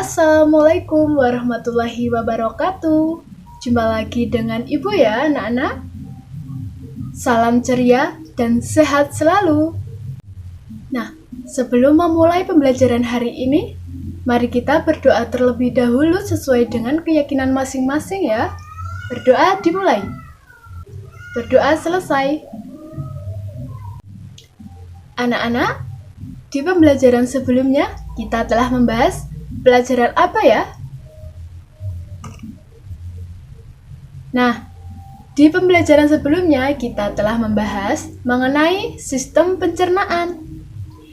Assalamualaikum warahmatullahi wabarakatuh. Jumpa lagi dengan Ibu ya anak-anak. Salam ceria dan sehat selalu. Nah, sebelum memulai pembelajaran hari ini, mari kita berdoa terlebih dahulu sesuai dengan keyakinan masing-masing ya. Berdoa dimulai. Berdoa selesai. Anak-anak, di pembelajaran sebelumnya kita telah membahas pelajaran apa ya? Nah, di pembelajaran sebelumnya kita telah membahas mengenai sistem pencernaan.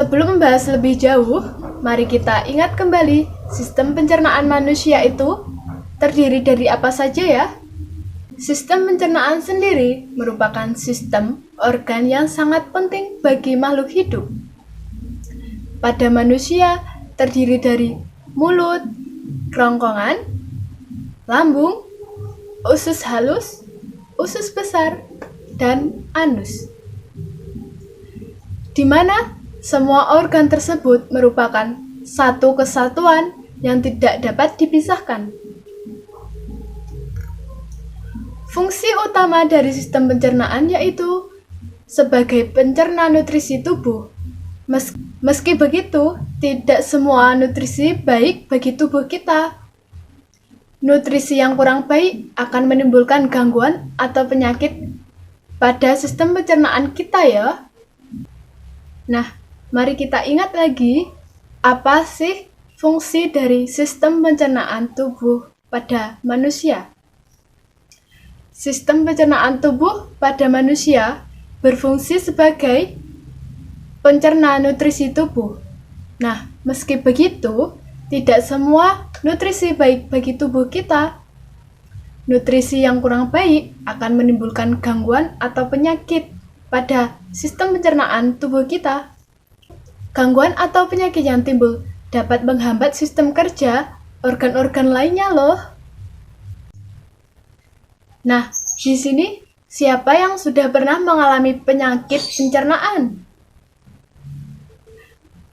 Sebelum membahas lebih jauh, mari kita ingat kembali sistem pencernaan manusia itu terdiri dari apa saja ya? Sistem pencernaan sendiri merupakan sistem organ yang sangat penting bagi makhluk hidup. Pada manusia terdiri dari mulut, kerongkongan, lambung, usus halus, usus besar, dan anus. Di mana semua organ tersebut merupakan satu kesatuan yang tidak dapat dipisahkan. Fungsi utama dari sistem pencernaan yaitu sebagai pencerna nutrisi tubuh. Meski begitu, tidak semua nutrisi baik bagi tubuh kita. Nutrisi yang kurang baik akan menimbulkan gangguan atau penyakit pada sistem pencernaan kita ya. Nah, mari kita ingat lagi, apa sih fungsi dari sistem pencernaan tubuh pada manusia? Sistem pencernaan tubuh pada manusia berfungsi sebagai pencerna nutrisi tubuh. Nah, meski begitu, tidak semua nutrisi baik bagi tubuh kita. Nutrisi yang kurang baik akan menimbulkan gangguan atau penyakit pada sistem pencernaan tubuh kita. Gangguan atau penyakit yang timbul dapat menghambat sistem kerja organ-organ lainnya loh. Nah, di sini siapa yang sudah pernah mengalami penyakit pencernaan?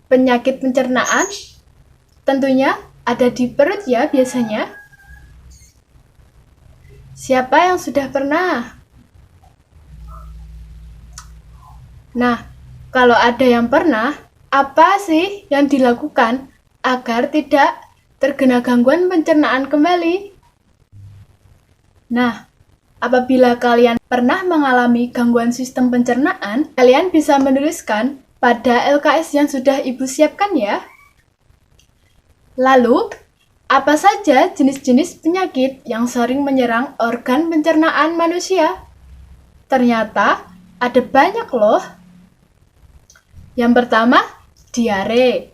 Penyakit pencernaan tentunya ada di perut ya biasanya. Siapa yang sudah pernah? Nah, kalau ada yang pernah, apa sih yang dilakukan agar tidak terkena gangguan pencernaan kembali? Nah, apabila kalian pernah mengalami gangguan sistem pencernaan, kalian bisa menuliskan pada LKS yang sudah Ibu siapkan ya. Lalu, apa saja jenis-jenis penyakit yang sering menyerang organ pencernaan manusia? Ternyata ada banyak loh. Yang pertama, diare.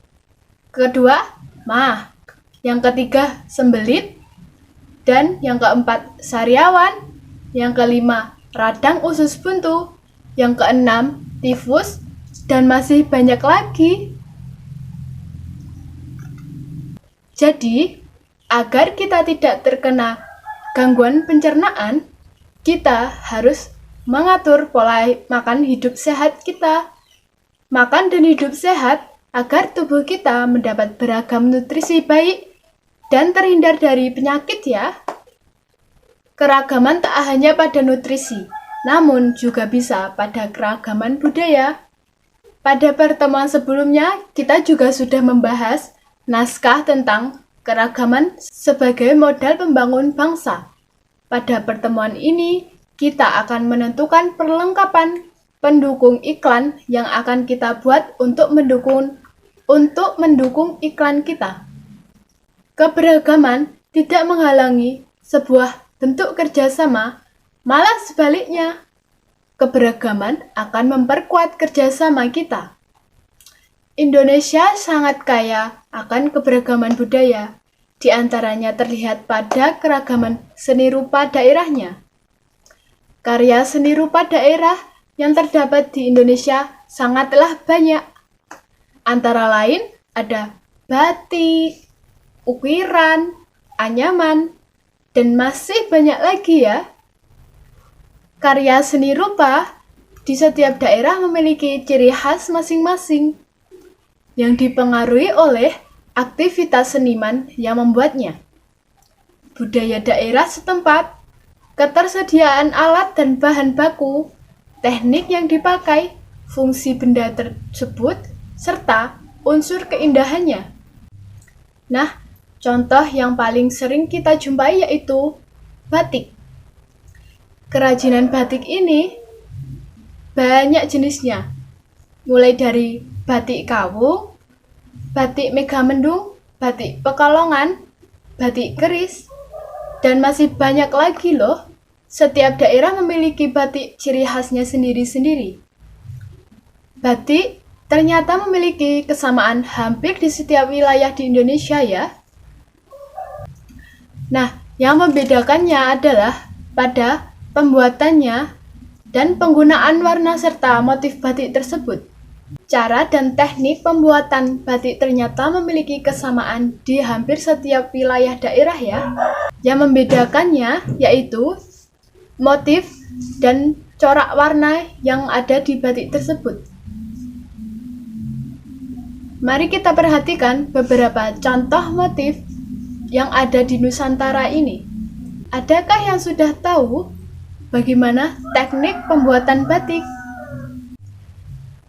Kedua, MAH. Yang ketiga, sembelit. Dan yang keempat, sariawan. Yang kelima, radang usus buntu. Yang keenam, tifus. Dan masih banyak lagi. Jadi, agar kita tidak terkena gangguan pencernaan, kita harus mengatur pola makan hidup sehat kita. Makan dan hidup sehat agar tubuh kita mendapat beragam nutrisi baik dan terhindar dari penyakit ya. Keragaman tak hanya pada nutrisi, namun juga bisa pada keragaman budaya. Pada pertemuan sebelumnya, kita juga sudah membahas naskah tentang keragaman sebagai modal pembangun bangsa. Pada pertemuan ini, kita akan menentukan perlengkapan pendukung iklan yang akan kita buat untuk mendukung iklan kita. Keberagaman tidak menghalangi sebuah bentuk kerjasama, malah sebaliknya. Keberagaman akan memperkuat kerjasama kita. Indonesia sangat kaya akan keberagaman budaya, di antaranya terlihat pada keragaman seni rupa daerahnya. Karya seni rupa daerah yang terdapat di Indonesia sangatlah banyak. Antara lain ada batik, ukiran, anyaman, dan masih banyak lagi ya. Karya seni rupa di setiap daerah memiliki ciri khas masing-masing yang dipengaruhi oleh aktivitas seniman yang membuatnya, budaya daerah setempat, ketersediaan alat dan bahan baku, teknik yang dipakai, fungsi benda tersebut, serta unsur keindahannya. Nah, contoh yang paling sering kita jumpai yaitu batik. Kerajinan batik ini banyak jenisnya, mulai dari batik kawung, batik megamendung, batik pekalongan, batik keris, dan masih banyak lagi loh. Setiap daerah memiliki batik ciri khasnya sendiri-sendiri. Batik ternyata memiliki kesamaan hampir di setiap wilayah di Indonesia ya. Nah, yang membedakannya adalah pada pembuatannya dan penggunaan warna serta motif batik tersebut. Cara dan teknik pembuatan batik ternyata memiliki kesamaan di hampir setiap wilayah daerah ya. Yang membedakannya yaitu motif dan corak warna yang ada di batik tersebut. Mari kita perhatikan beberapa contoh motif yang ada di Nusantara ini. Adakah yang sudah tahu bagaimana teknik pembuatan batik?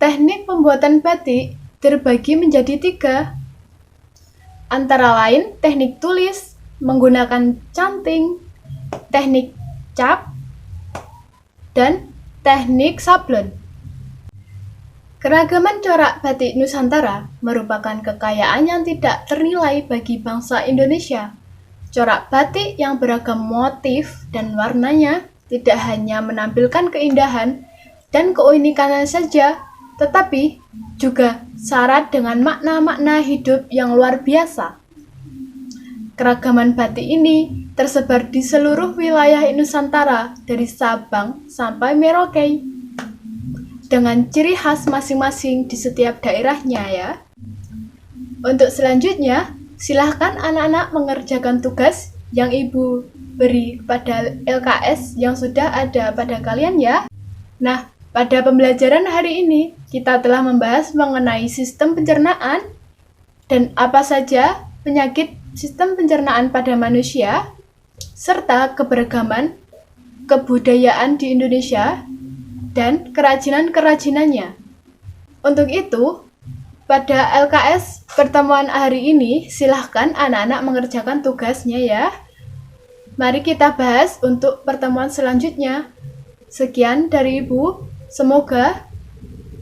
Teknik pembuatan batik terbagi menjadi 3, antara lain teknik tulis menggunakan canting, teknik cap, dan teknik sablon. Keragaman corak batik Nusantara merupakan kekayaan yang tidak ternilai bagi bangsa Indonesia. Corak batik yang beragam motif dan warnanya tidak hanya menampilkan keindahan dan keunikannya saja, tetapi juga syarat dengan makna-makna hidup yang luar biasa. Keragaman batik ini tersebar di seluruh wilayah Nusantara dari Sabang sampai Merauke, dengan ciri khas masing-masing di setiap daerahnya ya. Untuk selanjutnya, silahkan anak-anak mengerjakan tugas yang Ibu beri pada LKS yang sudah ada pada kalian ya. Nah, pada pembelajaran hari ini, kita telah membahas mengenai sistem pencernaan dan apa saja penyakit sistem pencernaan pada manusia, serta keberagaman kebudayaan di Indonesia dan kerajinan-kerajinannya. Untuk itu, pada LKS pertemuan hari ini, silahkan anak-anak mengerjakan tugasnya ya. Mari kita bahas untuk pertemuan selanjutnya. Sekian dari Ibu, semoga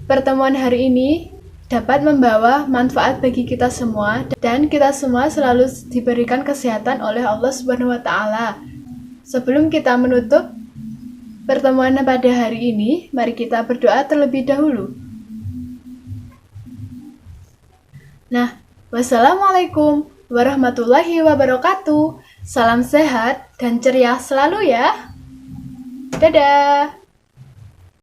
pertemuan hari ini dapat membawa manfaat bagi kita semua dan kita semua selalu diberikan kesehatan oleh Allah Subhanahu wa taala. Sebelum kita menutup pertemuan pada hari ini, mari kita berdoa terlebih dahulu. Nah, wassalamualaikum warahmatullahi wabarakatuh. Salam sehat dan ceria selalu ya. Dadah.